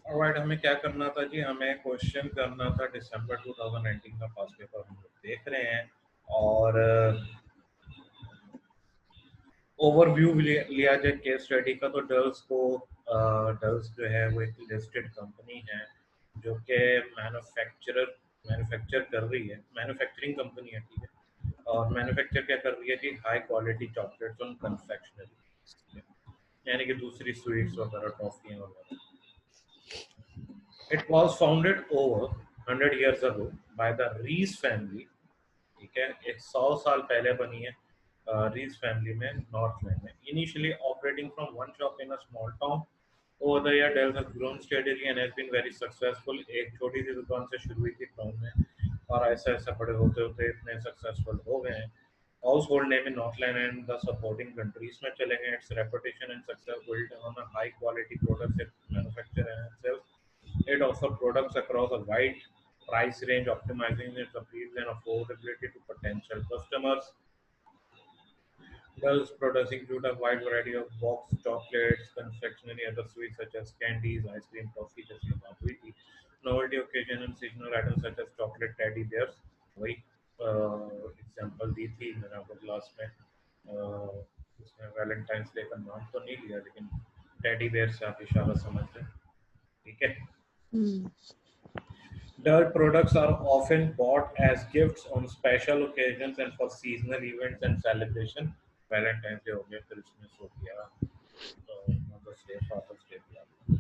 Alright, हमें क्या करना था जी, हमें क्वेश्चन करना था दिसंबर 2019 का पास्ट पेपर हम लोग देख रहे हैं। और ओवरव्यू लिया जाए केस स्टडी का, तो डल्स जो है वो एक लिस्टेड कंपनी है जो कि मैन्युफैक्चर कर रही है, मैन्युफैक्चरिंग कंपनी है, ठीक है। और मैन्युफैक्चर क्या कर रही है जी, हाई क्वालिटी चॉकलेट्स और कन्फेक्शनरी, यानी कि दूसरी स्वीट्स वगैरह, टॉफी वगैरह। It was founded over 100 years ago by the Rees family, ठीक है। 100 साल पहले बनी है रीस फैमिली में, नॉर्थलैंड में। Initially operating from one shop in a small town, over the year Dales has grown steadily and has been very successful. एक छोटी सी दुकान से शुरू हुई थी टाउन में, और ऐसा ऐसा बड़े होते होते इतने सक्सेसफुल हो गए हैं। Household name in Northland and the supporting countries में चले गए। Its reputation and success built on a high quality products it manufacture and sells. It offers products across a wide price range, optimizing its appeal and affordability to potential customers. Dell's products include a wide variety of boxed chocolates, confectionery, other sweets such as candies, ice cream, toffee, जैसी बात हुई थी। Novelty occasion and seasonal items such as chocolate teddy bears, वही example दी थी मैंने आपको class में। उसमें वैलेंटाइंस डे का नाम तो नहीं लिया, लेकिन टेडी बेयर से आप इशारा समझ लें, ठीक है। हम्म। Dell products are often bought as gifts on special occasions and for seasonal events and celebration. Valentine's Day हो गया, क्रिसमस हो गया, मदर्स डे, फादर्स डे भी आ गया।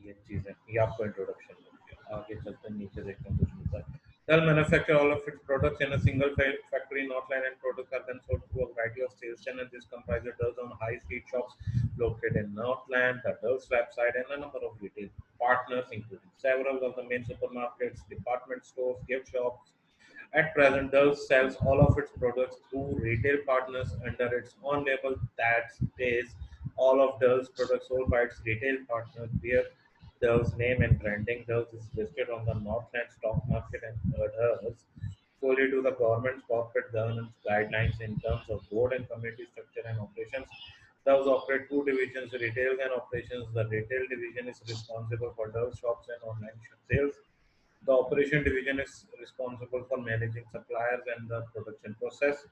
ये चीजें, ये आपको इंट्रोडक्शन हो गया। आगे चलते हैं, नीचे देखते हैं कुछ होता है। Dell manufacture all of its products in a single factory in Northland, and products are then sold through a variety of sales channels. This comprises Dell's high street shops located in Northland, the Dell's website, and a number of retail partners, including several of the main supermarkets, department stores, gift shops. At present, Dell sells all of its products through retail partners under its own label. That is, all of Dell's products sold by its retail partners bear Dell's name and branding. Dell is listed on the Northland stock market and adheres fully to the government's corporate governance guidelines in terms of board and committee structure and operations. Dell operate two divisions, retail and operations. The retail division is responsible for Dell shops and online sales. The operation division is responsible for managing suppliers and the production process.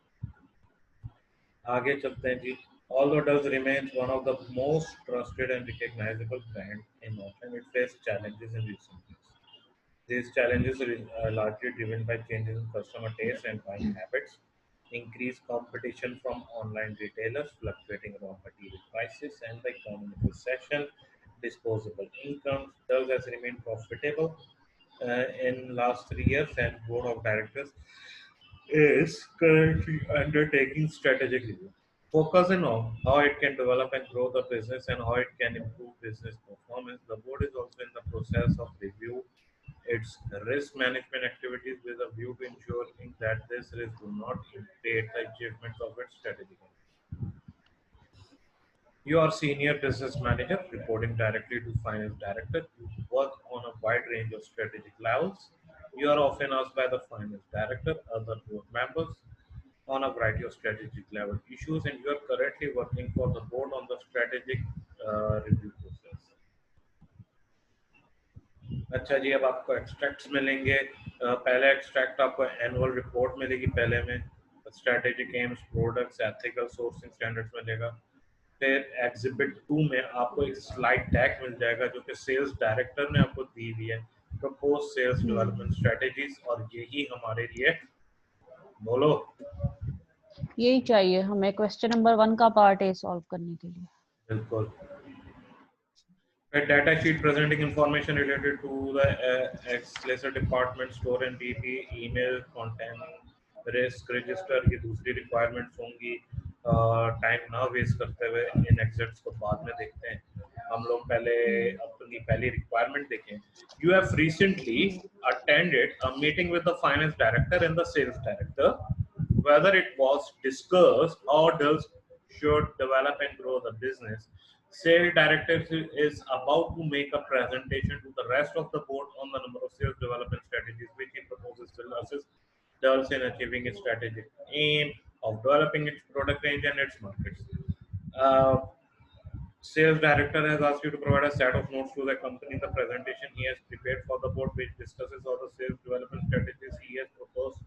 आगे चलते हैं जी। Although Dulles remains one of the most trusted and recognizable brand in Northland, it faced challenges in recent years. These challenges are largely driven by changes in customer tastes and buying habits, increased competition from online retailers, fluctuating raw material prices, and the economic recession. Disposable incomes. Dulles has remained profitable in last 3 years, and board of directors is currently undertaking strategic review, focusing on how it can develop and grow the business and how it can improve business performance. The board is also in the process of review its risk management activities with a view to ensuring that this risk do not impede the achievements of its strategic goals. You are senior business manager reporting directly to finance director. You work on a wide range of strategic levels. You are often asked by the finance director, other board members, on a variety of strategic level issues, and you are currently working for the board on the strategic review process. अच्छा जी, अब आपको extracts मिलेंगे। पहला extract आपको annual report मिलेगी पहले में, strategic AIIMS, products, ethical sourcing standards मिलेगा। फिर एग्जिबिट 2 में आपको एक स्लाइड डेक मिल जाएगा जो कि सेल्स डायरेक्टर ने आपको दी हुई है, प्रपोज सेल्स डेवलपमेंट स्ट्रेटेजीज। और यही हमारे लिए, बोलो, यही चाहिए हमें क्वेश्चन नंबर 1 का पार्ट ए सॉल्व करने के लिए। बिल्कुल। A data sheet presenting information related to the Excel department, store and DP, email, content, risk register, ये दूसरी requirements होंगी। टाइम ना वेस्ट करते हुए इन एग्जिट्स को बाद में देखते हैं। हम लोग पहले अपनी पहली रिक्वायरमेंट देखें। You have recently attended a meeting with the finance director and the sales director. Whether it was discussed how Dell should develop and grow the business. Sales director is about to make a presentation to the rest of the board on the number of sales development strategies which he proposes will assist Dulles in achieving its strategic aim of developing its product range and its markets. Uh, Sales director has asked you to provide a set of notes to the company. The presentation he has prepared for the board, which discusses all the sales development strategies he has proposed,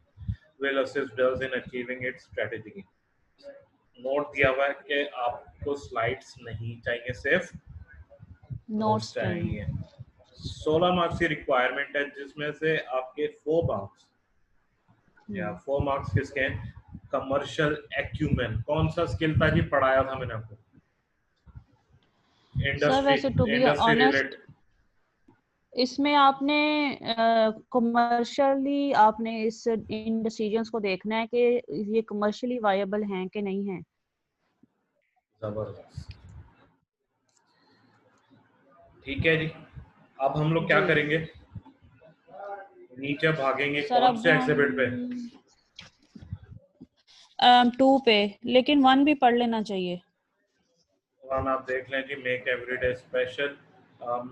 will assist us in achieving its strategy. Note दिया हुआ है कि आपको slides नहीं चाहिए, सिर्फ notes notes चाहिए। चाहिए। 16 मार्क्स की रिक्वायरमेंट है, जिसमें से आपके 4 मार्क्स या 4 मार्क्स किसके हैं? Commercial acumen. कौन सा स्किल था जी, पढ़ाया था मैंने आपको? सर इंडस्ट्री, वैसे to be industry honest related. इसमें आपने कमर्शियली आपने इस इन डिसीजंस को देखना है कि ये कमर्शियली वायबल हैं कि नहीं हैं। जबरदस्त, ठीक है जी। अब हम लोग क्या जी करेंगे? नीचे भागेंगे सर, कौन अब से एग्जिबिट पे? 2 पे, लेकिन 1 भी पढ़ लेना चाहिए। वन आप देख लें जी, मेक एवरीडे स्पेशल।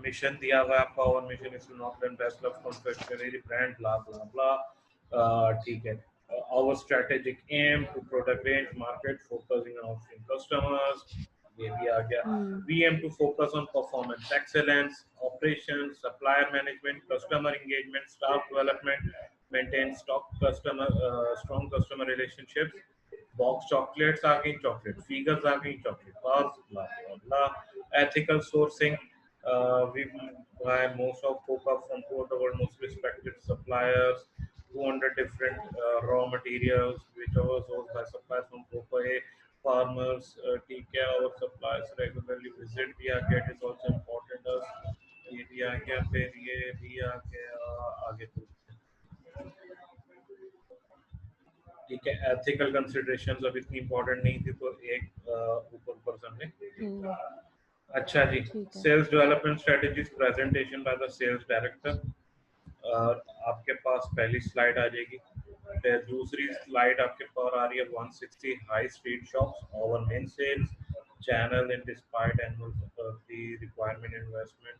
मिशन दिया हुआ है आपका, और mission is to not end best of confectionery brand blah blah blah. ठीक है। Our strategic aim to product range market focusing on customers, ये भी आ गया। We aim to focus on performance excellence, operation, supplier management, customer engagement, staff development, maintain stock customer strong customer relationships. Box chocolates आ गई, chocolate figures आ गई, chocolate bars, blah blah blah. Ethical sourcing, we buy most of cocoa from two of the world's most respected suppliers, 200 different raw materials which are sourced by suppliers from cocoa farmers। ठीक है, our suppliers regularly visit भी आ गया, it is also important us, ये भी आ गया, फिर ये भी आ गया, आगे तो ठीक है। एथिकल कंसिडरेशंस अब इतनी इंपॉर्टेंट नहीं थी, तो एक ऊपर ऊपर से हमने। अच्छा जी, ठीक है। Sales development strategies presentation by the sales director. आपके पास पहली स्लाइड आ जाएगी, फिर दूसरी स्लाइड आपके पास आ रही है 160 high street shops, over main sales channel in despite annual the requirement investment,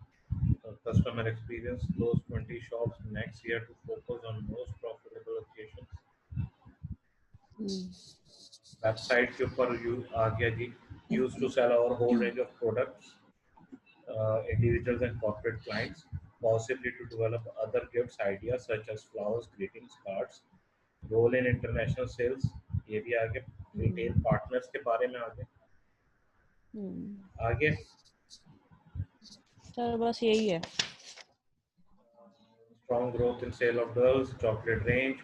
customer experience, close 20 shops next year to focus on most profitable locations। Website के ऊपर आ गया जी, use to sell our whole range of products, individuals and corporate clients, possibly to develop other gifts ideas such as flowers, greetings cards, role in international sales, ये भी आगे। Retail partners के बारे में आगे सर बस यही है। strong growth in sale of girls chocolate range,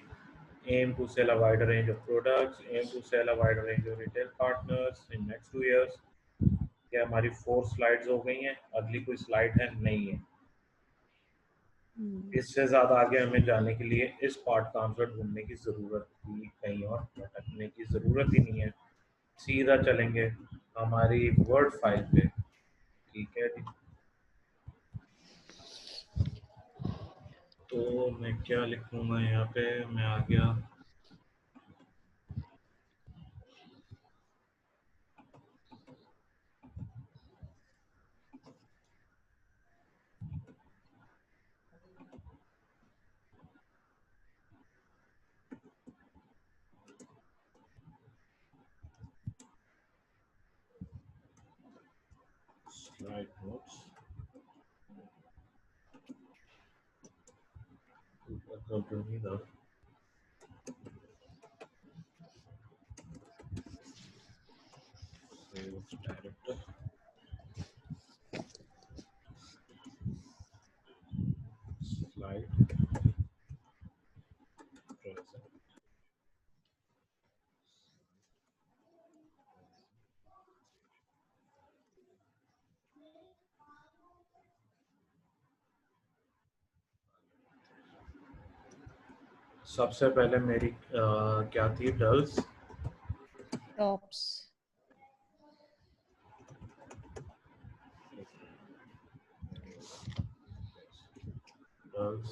aim to sell a wider range of products, aim to sell a wider range of retail partners in next 2 years। क्या हमारी 4 slides हो गई हैं? अगली कोई स्लाइड है? नहीं है। इससे ज्यादा आगे हमें जाने के लिए इस पार्ट का आंसर ढूंढने की जरूरत थी, कहीं और भटकने की जरूरत ही नहीं है। सीधा चलेंगे हमारी वर्ड फाइल पे, ठीक है जी। तो मैं क्या लिखूंगा यहाँ पे? मैं आ गया slide notes, director slide present. सबसे पहले मेरी क्या थी? Dulls tops. डल्स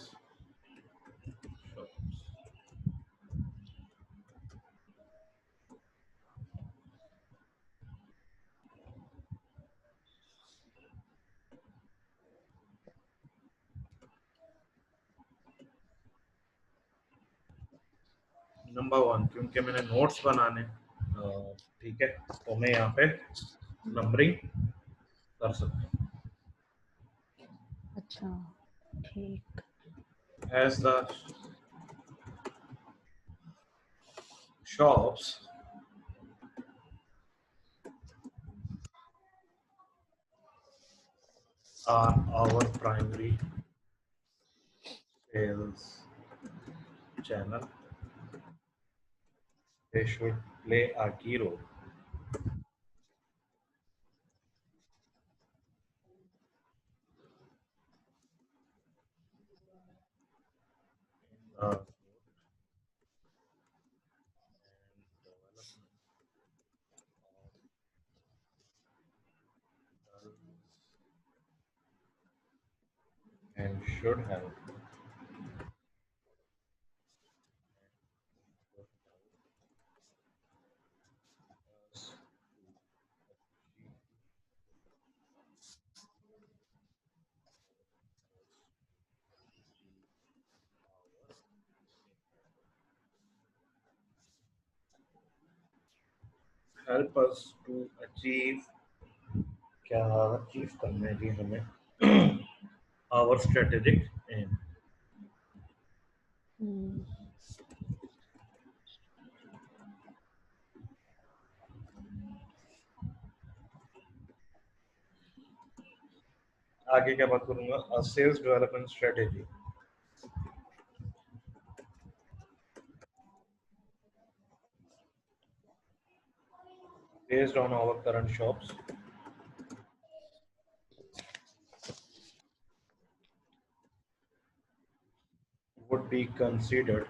नंबर 1, क्योंकि मैंने नोट्स बनाने, ठीक है, तो मैं यहाँ पे नंबरिंग कर सकते हैं. अच्छा, ठीक. As the shops are our primary sales channel, they should play a key role in the and should have help us to achieve क्या achieve करना है जी हमें our strategic aim. आगे क्या बात करूंगा? A sales development strategy based on our current shops would be considered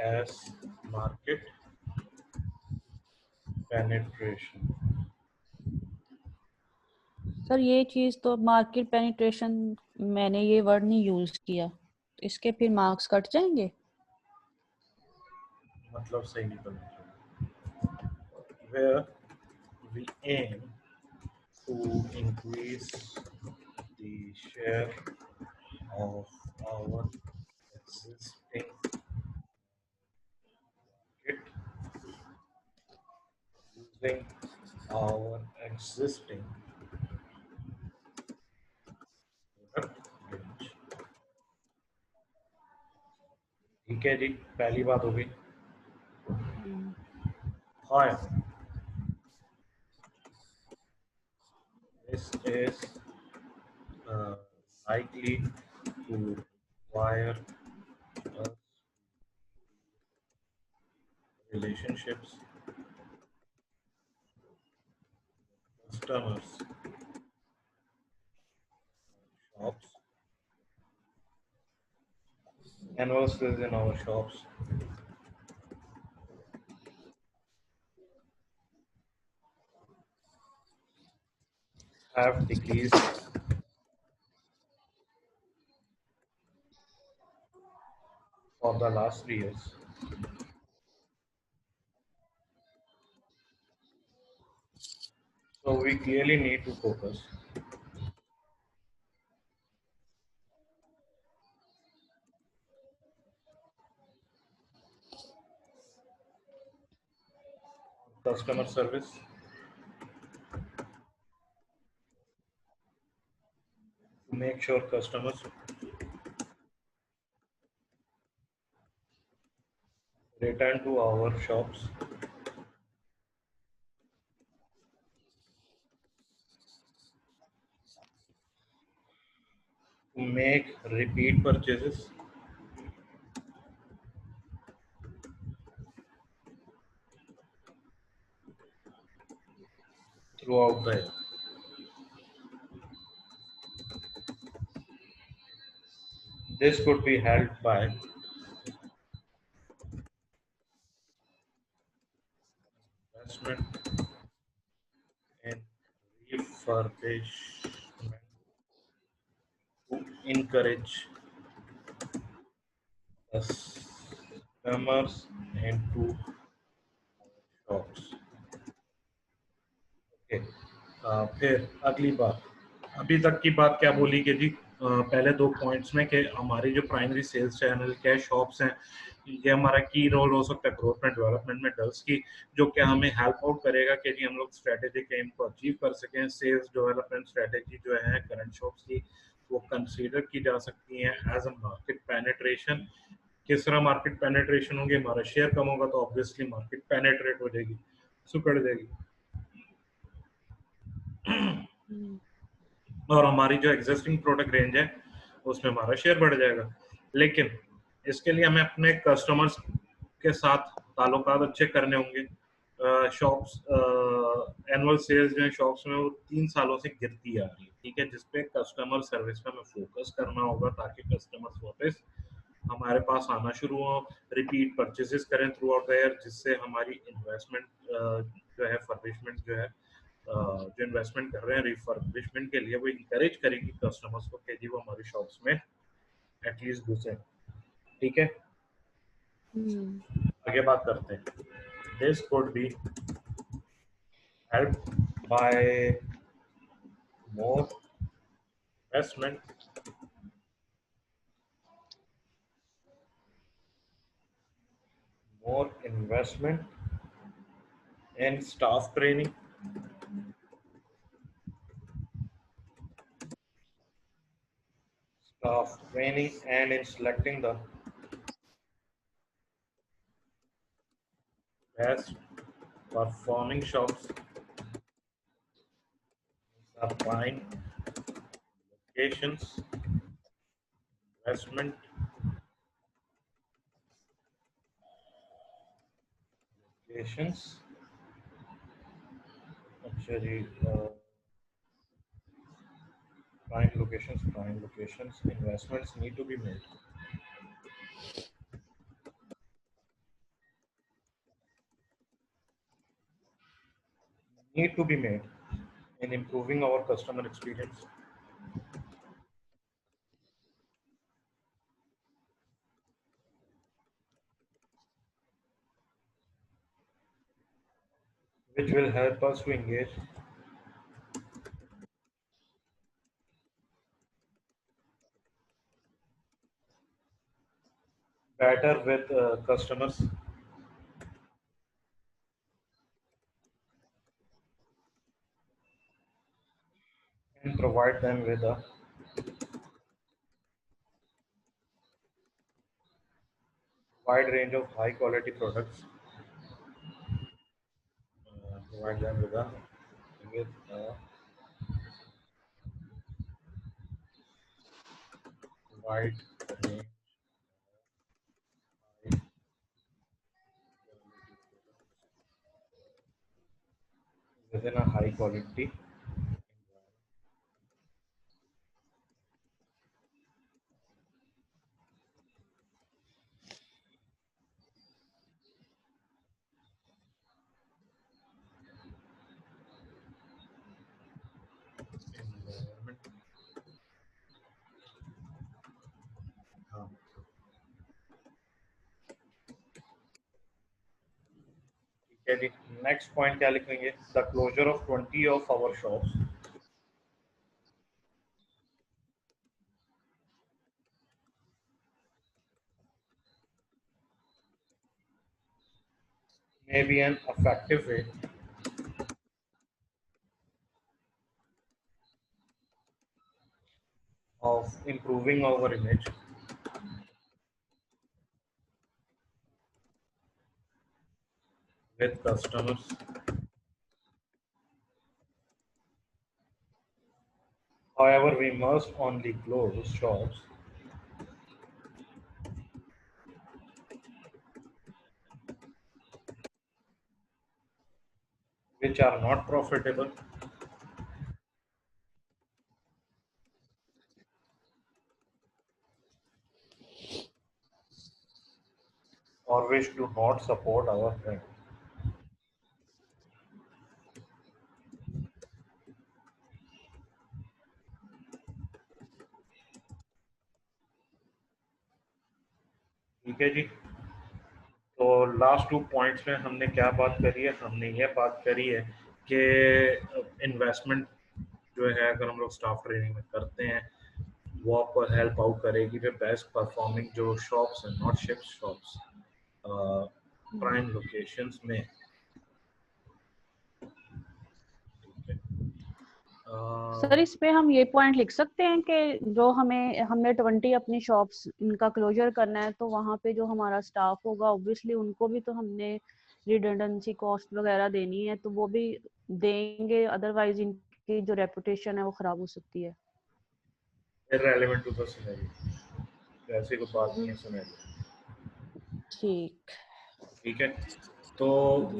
as market penetration. Sir ये चीज तो मार्केट पेनिट्रेशन मैंने ये वर्ड नहीं यूज किया, तो इसके फिर मार्क्स कट जाएंगे. मतलब सही नहीं करना चाहिए. Where we aim to increase the share of our existing market using our existing product range. ठीक है जी, पहली बात हो गई. Hi, this is likely to require us relationships, customers, shops, annual sales in our shops, have decreased for the last 3 years. So we clearly need to focus on customer service, to make sure customers return to our shops, to make repeat purchases, throughout the year. This could be helped by investment in refurbishment to encourage customers into shops. Okay. फिर अगली बात, अभी तक की बात क्या बोली कि जी पहले 2 पॉइंट्स में कि हमारी जो प्राइमरी सेल्स चैनल क्या शॉप्स हैं, ये हमारा की रोल हो सकता है ग्रोथ में, डेवलपमेंट में डल्स की, जो कि हमें हेल्प आउट करेगा कि जी हम लोग स्ट्रेटेजिक एम को अचीव कर सकें। सेल्स डेवलपमेंट स्ट्रेटेजी जो है करंट शॉप्स की, वो कंसीडर की जा सकती हैं एज अ मार्केट पेनिट्रेशन। किस तरह मार्केट पेनिट्रेशन होगी, हमारा शेयर कम होगा तो ऑब्वियसली मार्केट पेनिट्रेट हो जाएगी, सुकड़ जाएगी। और हमारी जो एग्जिस्टिंग प्रोडक्ट रेंज है उसमें हमारा शेयर बढ़ जाएगा। लेकिन इसके लिए हमें अपने कस्टमर्स के साथ ताल्लुकात अच्छे करने होंगे। शॉप्स एनुअल सेल्स जो है शॉप्स में वो 3 सालों से गिरती आ रही है, ठीक है, जिसपे कस्टमर सर्विस पे हमें फोकस करना होगा ताकि कस्टमर्स वापस हमारे पास आना शुरू हो, रिपीट परचेजेस करें थ्रू आउट द ईयर, जिससे हमारी इन्वेस्टमेंट जो है फर्बिशमेंट जो है जो इन्वेस्टमेंट कर रहे हैं रिफर्बिशमेंट के लिए, वो इंकरेज करेगी कस्टमर्स को कि जी वो हमारी शॉप्स में एटलीस्ट घुसे। ठीक है, आगे बात करते हैं। This could be help by more investment, in staff training and in selecting the best performing shops, supplying locations, investment locations. Actually, prime locations, investments need to be made. Need to be made in improving our customer experience. Which will help us to engage better with customers and provide them with a wide range of high quality products. Provide them with a wide range within a high quality environment. हाँ, ठीक है जी। Next point क्या लिखेंगे? The closure of 20 of our shops may be an effective way of improving our image with customers. However, we must only close shops which are not profitable or which do not support our brand. ठीक है जी। तो last 2 points में हमने क्या बात करी है? हमने ये बात करी है कि इन्वेस्टमेंट जो है अगर हम लोग स्टाफ ट्रेनिंग में करते हैं वो आपको हेल्प आउट करेगी फिर बेस्ट परफॉर्मिंग जो शॉप्स हैं, not ship shops, prime locations में। सर इस पे हम ये पॉइंट लिख सकते हैं कि जो हमने 20 अपनी शॉप्स इनका क्लोजर करना है, तो वहाँ पे जो हमारा स्टाफ होगा ऑब्वियसली उनको भी तो हमने रिडंडेंसी कॉस्ट वगैरह देनी है, तो वो भी देंगे, अदरवाइज इनकी जो रेपुटेशन है वो खराब हो सकती है। इररिलेवेंट टू द सिनेरियो, ऐसी कोई बात नहीं है सिनेरियो। ठीक है, तो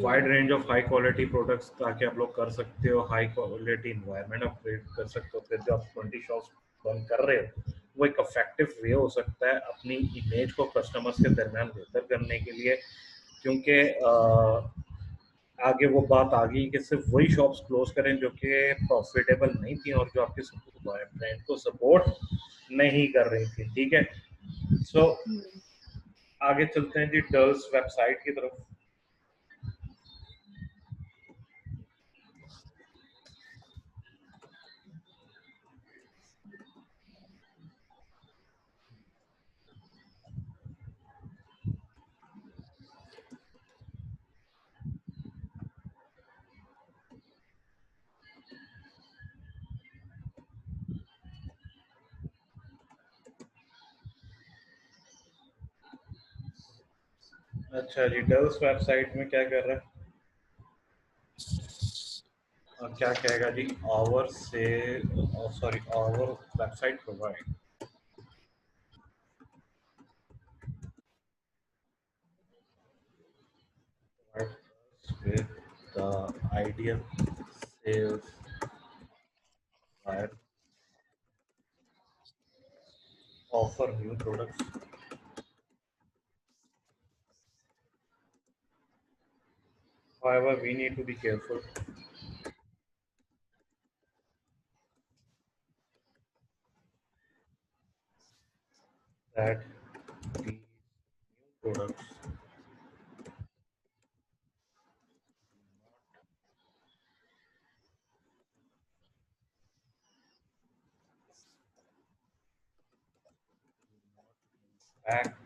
wide range of high quality products ताकि आप लोग कर सकते हो, हाई क्वालिटी इन्वायरमेंट आप क्रिएट कर सकते हो। फिर जो आप 20 शॉप्स बंद कर रहे हो वो एक इफेक्टिव वे हो सकता है अपनी इमेज को कस्टमर्स के दरमियान बेहतर करने के लिए, क्योंकि आगे वो बात आ गई कि सिर्फ वही शॉप्स क्लोज करें जो कि प्रॉफिटेबल नहीं थी और जो आपके ब्रांड को सपोर्ट नहीं कर रही थी। ठीक है, सो आगे चलते हैं जी डल्स वेबसाइट की तरफ। अच्छा जी, डल्स वेबसाइट में क्या कर रहा है, और क्या कहेगा जी, आवर से sorry our website provide with the ideal sales buyer, offer new products. However, we need to be careful that these new products act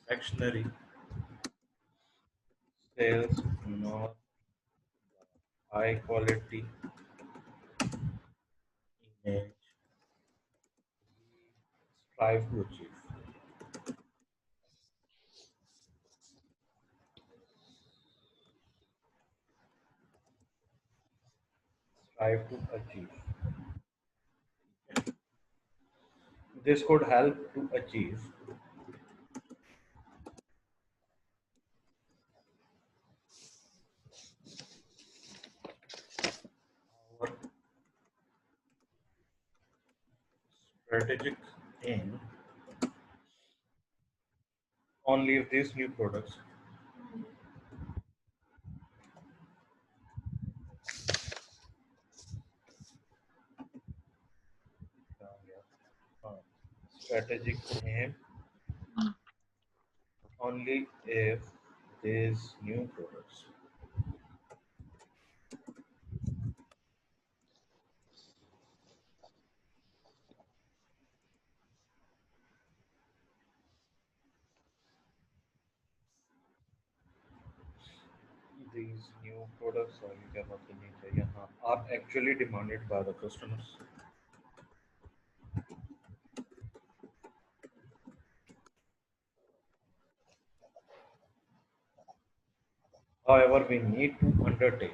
actionary sales, nor high quality image strive to achieve. Strive to achieve. This could help to achieve our strategic aim only if these new products strategic aim only if these new products these new products or you can also need are actually demanded by the customers. However, we need to undertake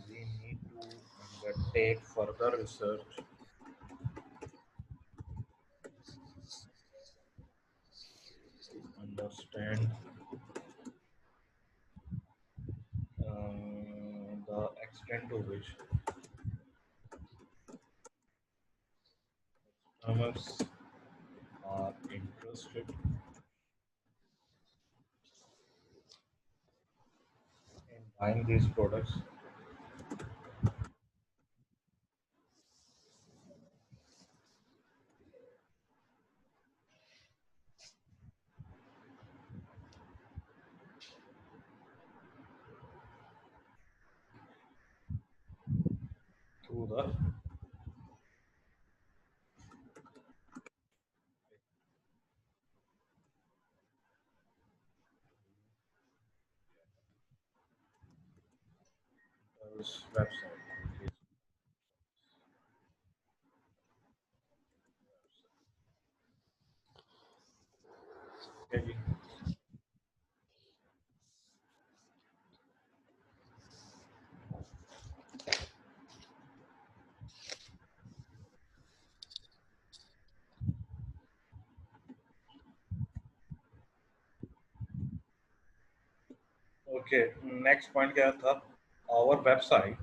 we need to undertake further research, understand the extent to which customers are interested in buying these products. Through the website. Okay. Okay, next point क्या था? Our website.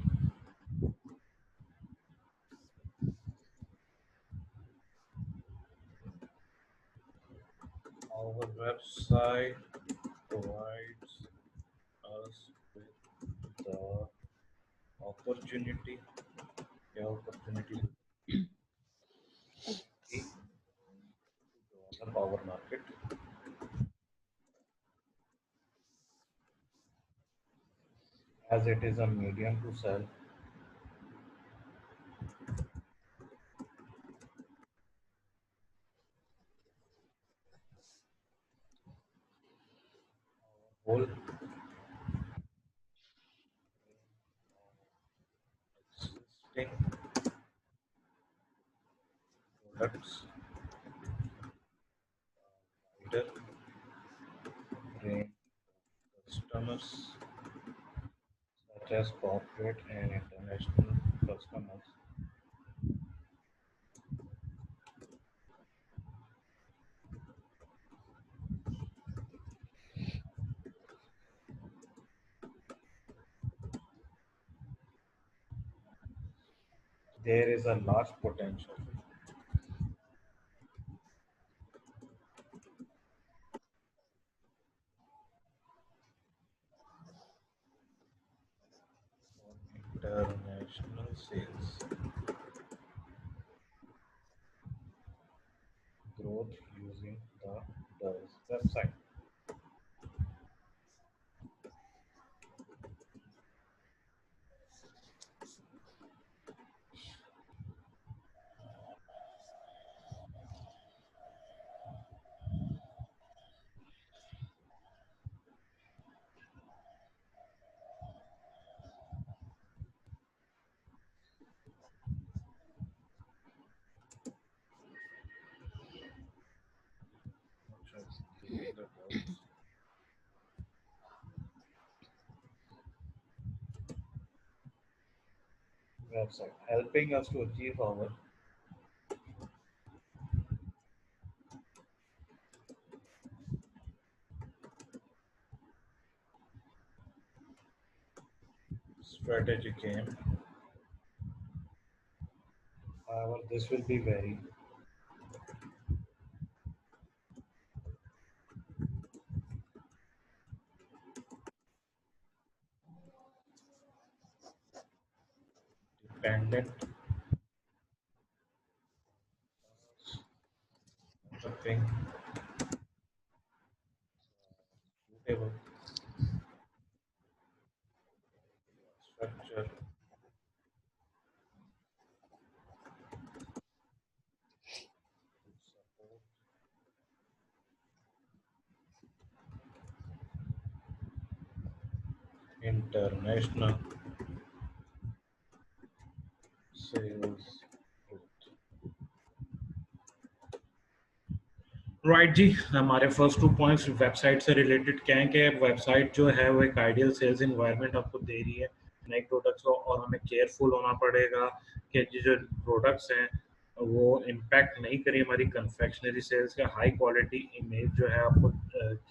Our website provides us with the opportunity. क्या opportunity? The power market. As it is a medium to sell whole existing products wider range customers such as corporate and international customers. There is a large potential for international sales growth using the DOES website. Using the DOES website, helping us to achieve our strategic aim. However, this will be very dependent developing suitable structure to support international sales growth. Right जी, हमारे first 2 points website से related क्या है कि website जो है वो एक आइडियल सेल्स इन्वायरमेंट आपको दे रही है नए प्रोडक्ट्स को, और हमें केयरफुल होना पड़ेगा कि जो प्रोडक्ट्स हैं वो इम्पैक्ट नहीं करें हमारी कन्फेक्शनरी सेल्स का। हाई क्वालिटी इमेज जो है आपको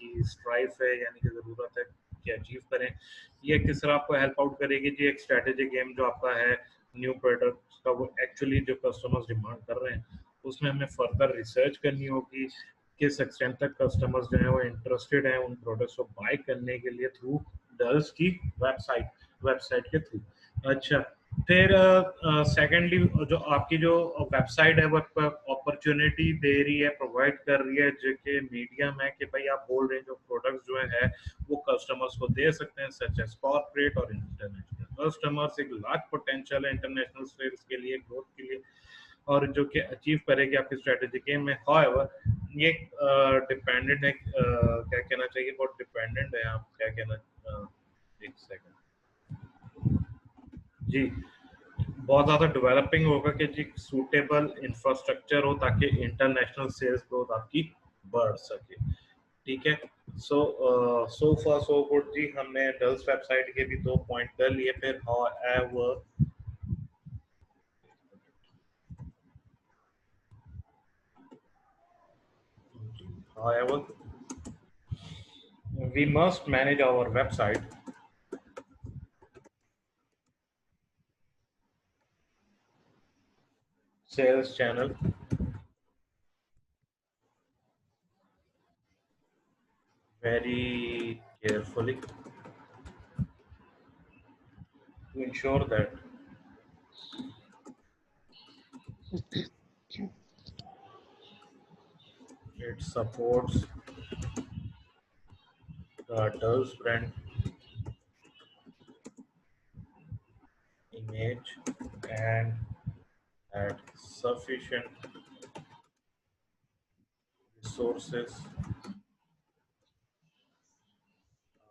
की स्ट्राइव है यानी कि ज़रूरत है कि अचीव करें। ये किस तरह आपको हेल्प आउट करेगी जी? एक स्ट्रेटेजिक गेम जो आपका है न्यू प्रोडक्ट्स का, वो एक्चुअली जो कस्टमर्स डिमांड कर रहे हैं उसमें हमें फर्दर रिसर्च करनी होगी किस एक्सटेंट तक कस्टमर्स जो है वो इंटरेस्टेड हैं उन प्रोडक्ट्स को बाय करने के लिए थ्रू डल्स की वेबसाइट के थ्रू। अच्छा, फिर सेकेंडली जो आपकी जो वेबसाइट है वो अपॉर्चुनिटी दे रही है, प्रोवाइड कर रही है जो कि मीडियम है कि भाई आप बोल रहे हैं जो प्रोडक्ट्स जो है वो कस्टमर्स को दे सकते हैं, सच एज कॉर्पोरेट और इंटरनेशनल कस्टमर्स। एक लार्ज पोटेंशियल है इंटरनेशनल सेल्स के लिए, ग्रोथ के लिए, और जो कि अचीव करेगी आपकी स्ट्रेटेजी के में। हाउएवर ये डिपेंडेंट है, क्या कहना चाहिए, बहुत डिपेंडेंट है। आप क्या कहना, एक सेकंड जी, बहुत ज़्यादा डेवलपिंग होगा कि जी सूटेबल इंफ्रास्ट्रक्चर हो ताकि इंटरनेशनल सेल्स ग्रोथ आपकी बढ़ सके। ठीक है, सो फॉर सो गुड जी। हमने डल्स वेबसाइट के भी 2 पॉइंट कर लिए। फिर however we must manage our website sales channel very carefully to ensure that it supports the Dulles brand image and that sufficient resources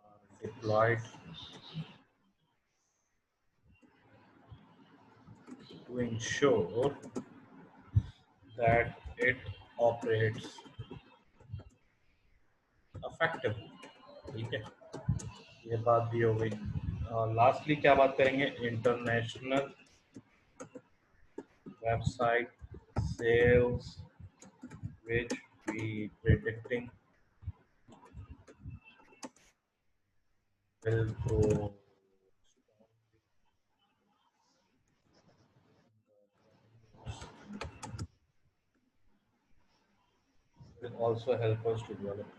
are deployed to ensure that it operates effectively। ठीक है, ये बात भी हो गई। Lastly क्या बात करेंगे, international website sales which we predicting will go will also help us to develop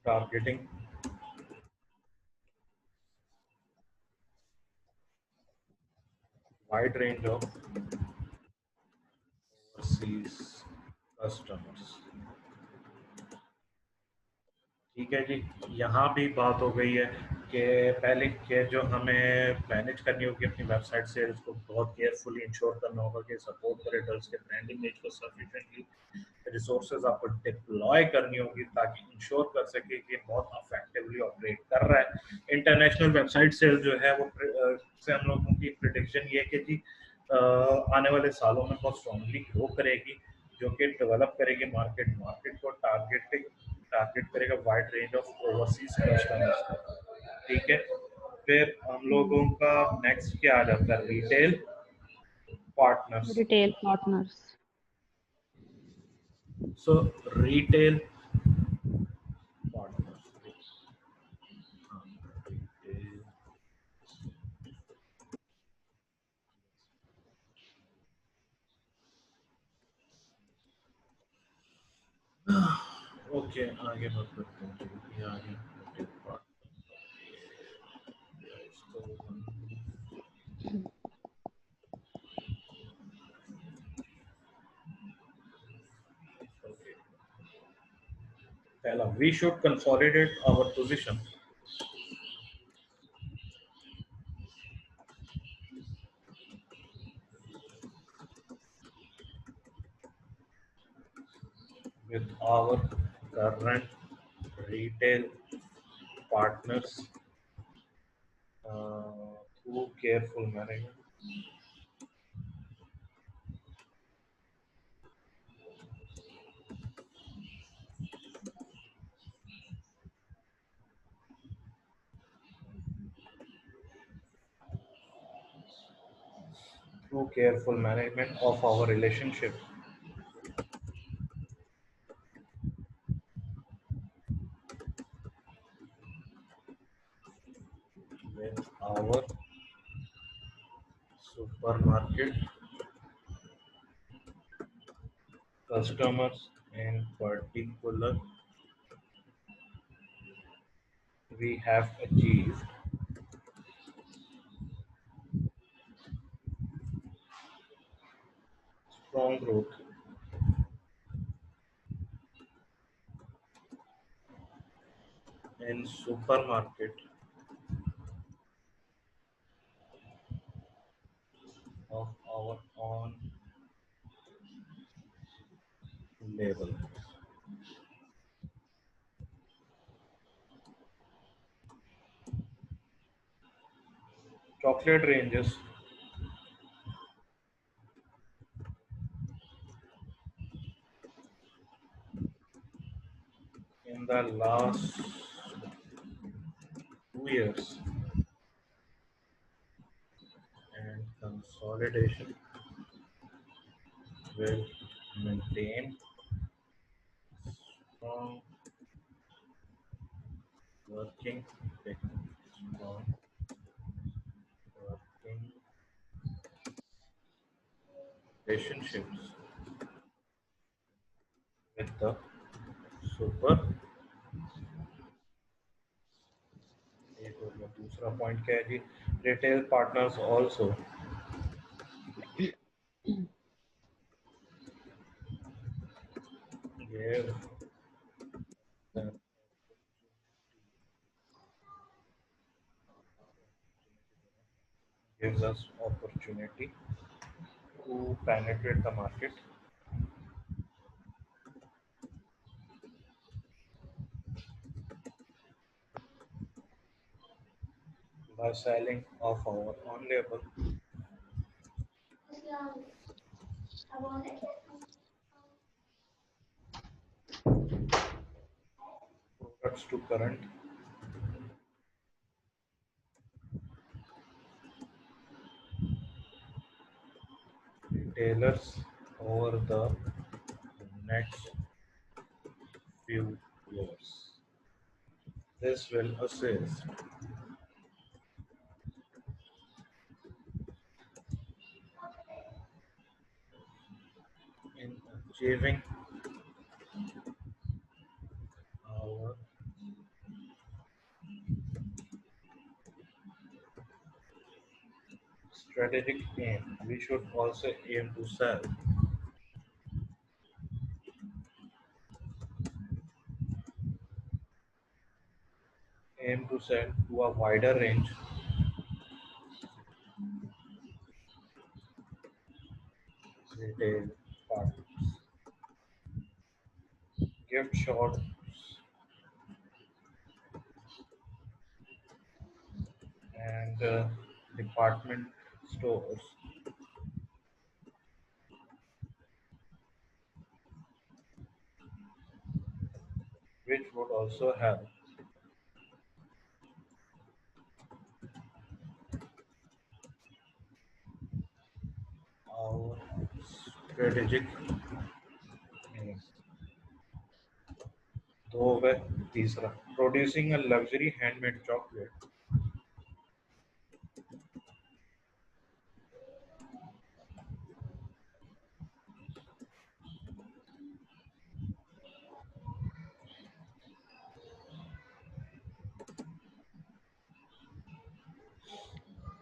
targeting wide range of overseas customers। ठीक है जी, यहाँ भी बात हो गई है कि पहले के जो हमें मैनेज करनी होगी अपनी वेबसाइट सेल्स को, बहुत केयरफुली इंश्योर करना होगा कि सपोर्ट करे डल्स के ब्रांड इमेज को सफिशिएंटली, रिसोर्सेज आपको डिप्लॉय करनी होगी ताकि इंश्योर कर सके कि बहुत इफेक्टिवली ऑपरेट कर रहा है। इंटरनेशनल वेबसाइट सेल जो है वो से हम लोगों की प्रिडिक्शन ये है कि जी आने वाले सालों में बहुत स्ट्रांगली ग्रो करेगी, जो कि डेवलप करेगी मार्केट को टारगेट करेगा wide range of overseas customers. ठीक है, फिर हम लोगों का नेक्स्ट क्या आ जाता है, retail partners. Retail partners. So retail partners, okay आगे बात करते हैं जी, आगे रिटेल पहला, we should consolidate our position with our current retail partners through careful management, of our relationship with our supermarket customers in particular, we have achieved strong growth in supermarket of our own label. Chocolate ranges in the last 2 years and consolidation will maintain strong working strong working relationships with the super एक हो गया दूसरा point क्या है जी retail partners also give the- gives us opportunity to penetrate the market by selling of our own label products to current retailers over the next few years. This will assist in achieving our strategic aim. We should also aim to sell to a wider range retail partners. Gift shops and department stores which would also help our strategic aim. दो वह तीसरा producing a luxury handmade chocolate.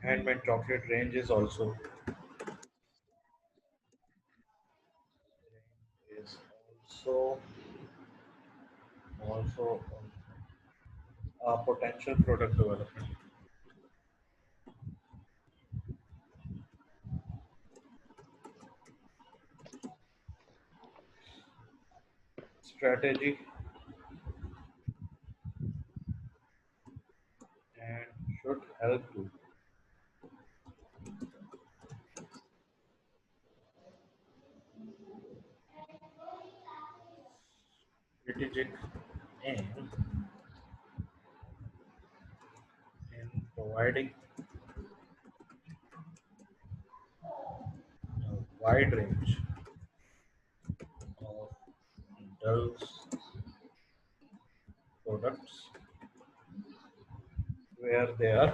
Handmade chocolate range is is also a potential product development. Strategy and should help to strategic aim in providing a wide range of Dell's products where they are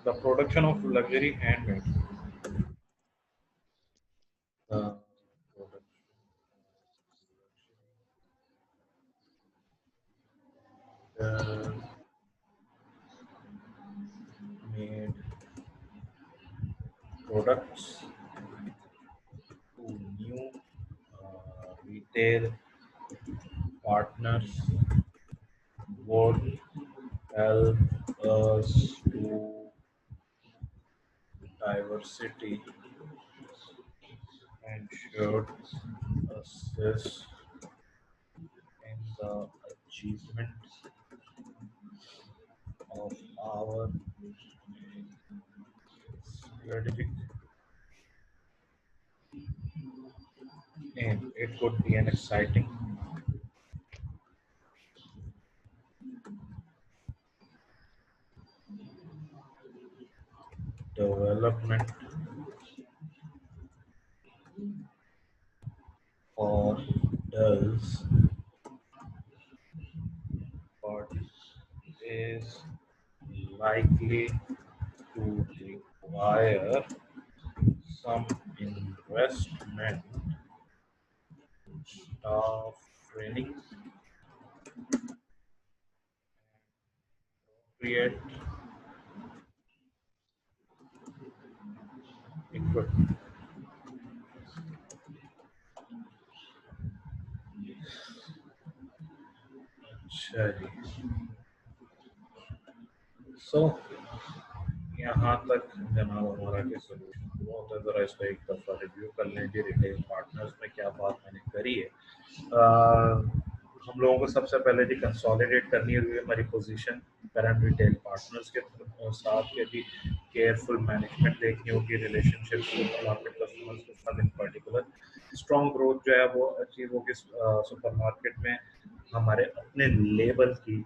The production of luxury handmade. The made products to new retail partners would help us to diversity and should assist in the achievement of our strategic aim. It could be an exciting development for dulls, but is likely to require some investment, staff training, create equipment. अच्छा जी, सो यहाँ तक जनाब हमारा के solution हुआ होता है। ज़रा इसको एक दफ़ा रिव्यू कर लें कि रिटेल पार्टनर्स में क्या बात मैंने करी है। हम लोगों को सबसे पहले जी कंसोलिडेट करनी होगी हमारी पोजीशन करंट रिटेल पार्टनर्स के साथ के भी केयरफुल मैनेजमेंट देखनी होगी, रिलेशनशिप सुपरमार्केट कस्टमर्स के साथ इन पर्टिकुलर। स्ट्रॉन्ग ग्रोथ जो है वो अचीव होगी सुपरमार्केट में हमारे अपने लेबल की,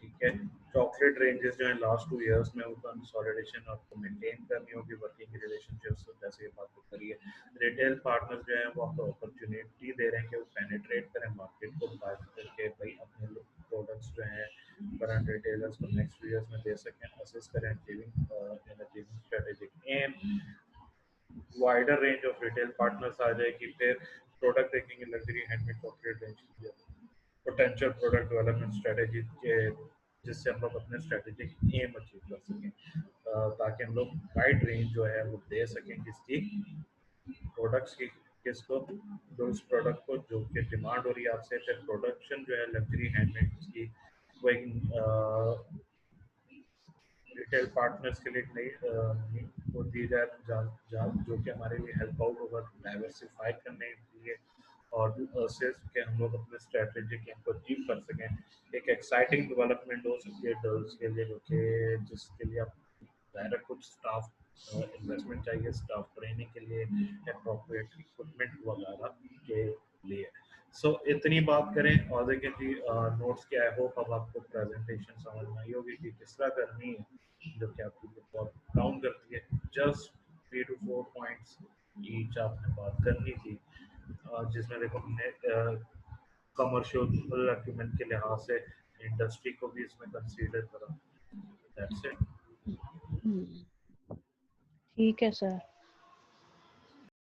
ठीक है। चॉकलेट रेंजेस जो है लास्ट 2 इयर्स में वो कंसोलिडेशन आपको मेंटेन करनी होगी, वर्किंग रिलेशनशिप्स जैसे ये बात करी है। रिटेल पार्टनर्स जो है वो आपको अपॉर्चुनिटी दे रहे हैं कि वो पेनिट्रेट करें मार्केट को, बाय करके भाई अपने प्रोडक्ट्स जो हैं करंट रिटेलर्स को नेक्स्ट 2 इयर्स में दे सकें, असिस्ट करें achieving strategic aim. Wider range of retail partners आ जाएगी। फिर प्रोडक्ट देखेंगे luxury handmade chocolate range, potential product development strategy के जिससे हम लोग अपने स्ट्रेटेजिक एम अचीव कर सकें, ताकि हम लोग वाइड रेंज जो है वो दे सकें किसकी प्रोडक्ट्स की, किसको, जो उस प्रोडक्ट को जो कि डिमांड हो रही है आपसे। फिर प्रोडक्शन जो है लग्जरी हैंडमेड की वो एक रिटेल पार्टनर्स के लिए नई वो दी जाए जो कि हमारे लिए हेल्प आउट होगा डाइवर्सिफाई करने के लिए और सिर्फ के हम लोग अपने स्ट्रेटेजिक एम को अचीव कर सकें। एक एक्साइटिंग डेवलपमेंट हो सकती है डल्स के लिए, जो कि जिसके लिए आप डायरेक्ट कुछ स्टाफ इन्वेस्टमेंट चाहिए, स्टाफ ट्रेनिंग के लिए, अप्रोप्रिएट इक्विपमेंट वगैरह के लिए। सो इतनी बात करें और देखें जी नोट्स के। आई होप अब आपको प्रेजेंटेशन समझ में आई होगी कि किस तरह करनी है, जो कि आपकी रिपोर्ट काउंट करती है। जस्ट 3 to 4 पॉइंट्स ईच आपने बात करनी थी, जिसमें देखो हमने कमर्शियल अक्यूमेंट के लिहाज से इंडस्ट्री को भी इसमें कंसीडर करा। That's it. ठीक है सर।